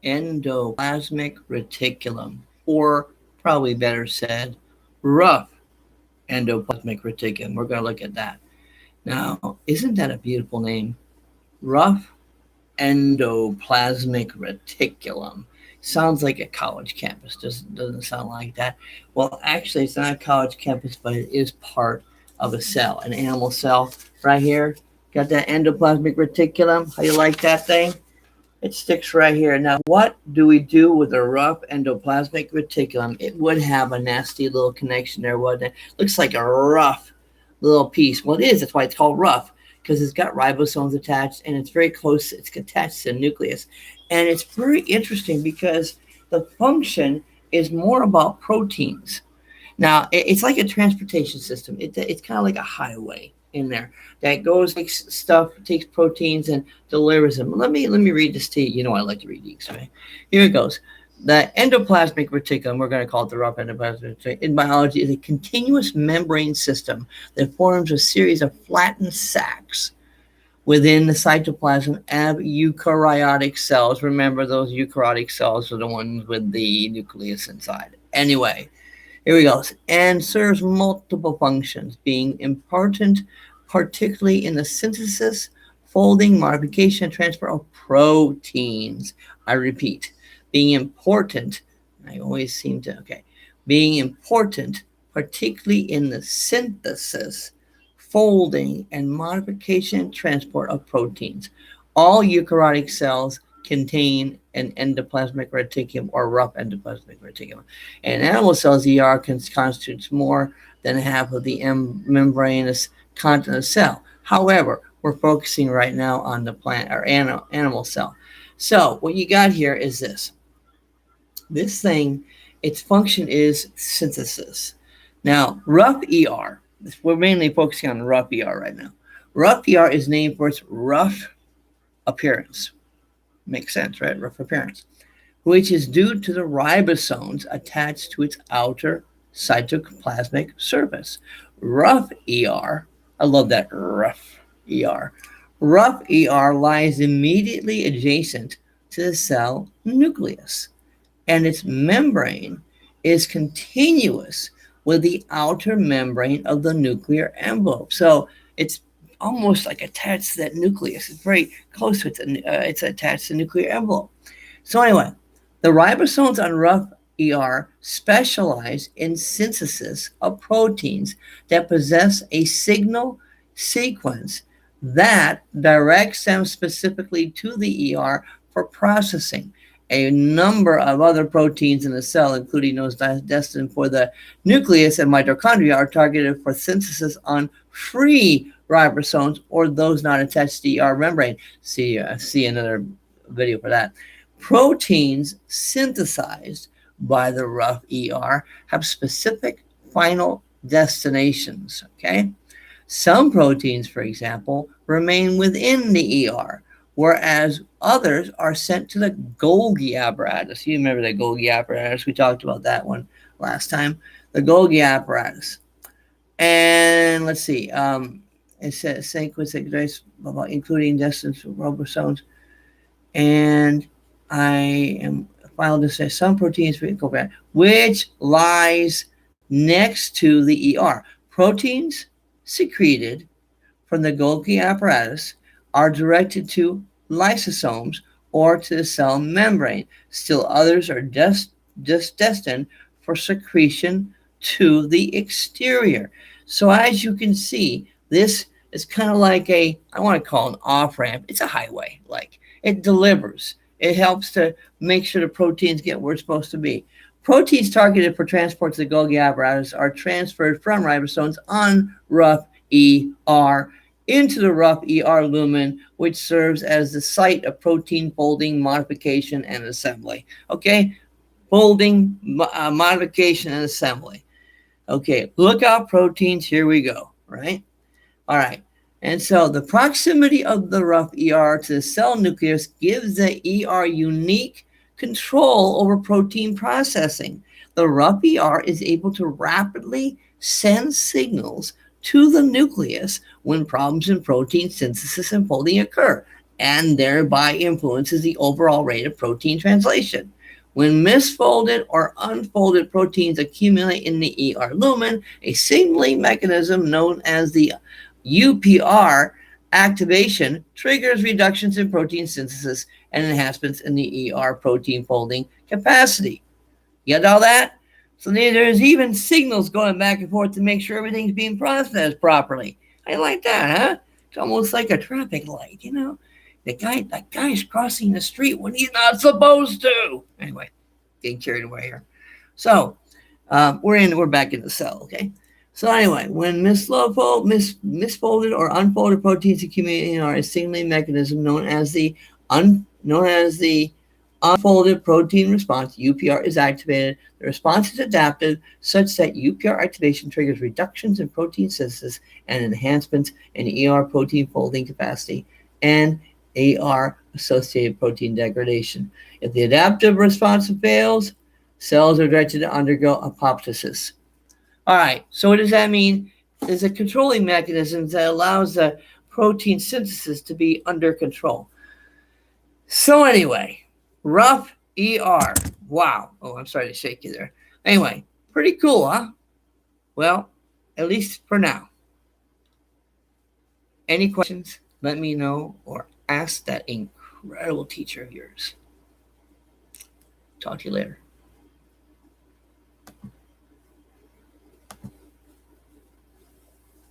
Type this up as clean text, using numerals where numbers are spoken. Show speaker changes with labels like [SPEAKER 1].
[SPEAKER 1] endoplasmic reticulum, or probably better said, rough endoplasmic reticulum. We're going to look at that. Now, isn't that a beautiful name? Rough endoplasmic reticulum. Sounds like a college campus. Doesn't sound like that. Well, actually, it's not a college campus, but it is part of a cell, an animal cell. Right here, got that endoplasmic reticulum. How you like that thing? It sticks right here. Now, what do we do with a rough endoplasmic reticulum? It would have a nasty little connection there, wouldn't it? Looks like a rough little piece. Well, it is. That's why it's called rough, because it's got ribosomes attached and it's very close. It's attached to the nucleus. And it's very interesting because the function is more about proteins. Now, it's like a transportation system. It's kind of like a highway in there that goes, takes stuff, takes proteins, and delivers them. Let me read this to you. You know I like to read these, right? Here it goes. The endoplasmic reticulum, we're going to call it the rough endoplasmic reticulum, in biology is a continuous membrane system that forms a series of flattened sacs within the cytoplasm of eukaryotic cells. Remember, those eukaryotic cells are the ones with the nucleus inside. Anyway, here we go. And serves multiple functions, being important particularly in the synthesis, folding, modification, and transport of proteins. I repeat, being important, I always seem to, okay, being important particularly in the synthesis, folding, and modification and transport of proteins. All eukaryotic cells contain an endoplasmic reticulum or rough endoplasmic reticulum. And animal cells, ER constitutes more than half of the membranous content of the cell. However, we're focusing right now on the plant or animal cell. So what you got here is this. This thing, its function is synthesis. Now, rough ER, we're mainly focusing on rough ER right now. Rough ER is named for its rough appearance. Makes sense, right? Rough appearance. Which is due to the ribosomes attached to its outer cytoplasmic surface. Rough ER, I love that rough ER. Rough ER lies immediately adjacent to the cell nucleus, and its membrane is continuous with the outer membrane of the nuclear envelope. So it's almost like attached to that nucleus. It's very close to it. It's attached to the nuclear envelope. So anyway, the ribosomes on rough ER specialize in synthesis of proteins that possess a signal sequence that directs them specifically to the ER for processing. A number of other proteins in the cell, including those destined for the nucleus and mitochondria, are targeted for synthesis on free ribosomes or those not attached to the ER membrane. See another video for that. Proteins synthesized by the rough ER have specific final destinations. Okay, some proteins, for example, remain within the ER, whereas others are sent to the Golgi apparatus. You remember the Golgi apparatus? We talked about that one last time. The Golgi apparatus. And let's see. It says sequence including destinations for ribosomes. And I am filed to say some proteins which lies next to the ER. Proteins secreted from the Golgi apparatus are directed to lysosomes or to the cell membrane. Still others are just destined for secretion to the exterior. So as you can see, this is kind of like I want to call it an off-ramp. It's a highway. Like, it delivers. It helps to make sure the proteins get where it's supposed to be. Proteins targeted for transport to the Golgi apparatus are transferred from ribosomes on rough ER into the rough ER lumen, which serves as the site of protein folding, modification, and assembly. Okay, folding, modification, and assembly. Okay, look out proteins. Here we go, right? All right. And so the proximity of the rough ER to the cell nucleus gives the ER unique control over protein processing. The rough ER is able to rapidly send signals to the nucleus when problems in protein synthesis and folding occur. and thereby influences the overall rate of protein translation. When misfolded or unfolded proteins accumulate in the ER lumen, a signaling mechanism known as the UPR activation triggers reductions in protein synthesis and enhancements in the ER protein folding capacity. You got all that? So there's even signals going back and forth to make sure everything's being processed properly. I like that, huh? It's almost like a traffic light, you know? That guy's crossing the street when he's not supposed to. Anyway, getting carried away here. So we're back in the cell, okay? So anyway, when misfolded or unfolded proteins accumulate in a signaling mechanism known as the unfolded protein response, UPR, is activated. The response is adaptive such that UPR activation triggers reductions in protein synthesis and enhancements in ER protein folding capacity and AR associated protein degradation. If the adaptive response fails, cells are directed to undergo apoptosis. All right, so what does that mean? There's a controlling mechanism that allows the protein synthesis to be under control. So anyway, rough ER. Wow. Oh, I'm sorry to shake you there. Anyway, pretty cool, huh? Well, at least for now. Any questions? Let me know or ask that incredible teacher of yours. Talk to you later.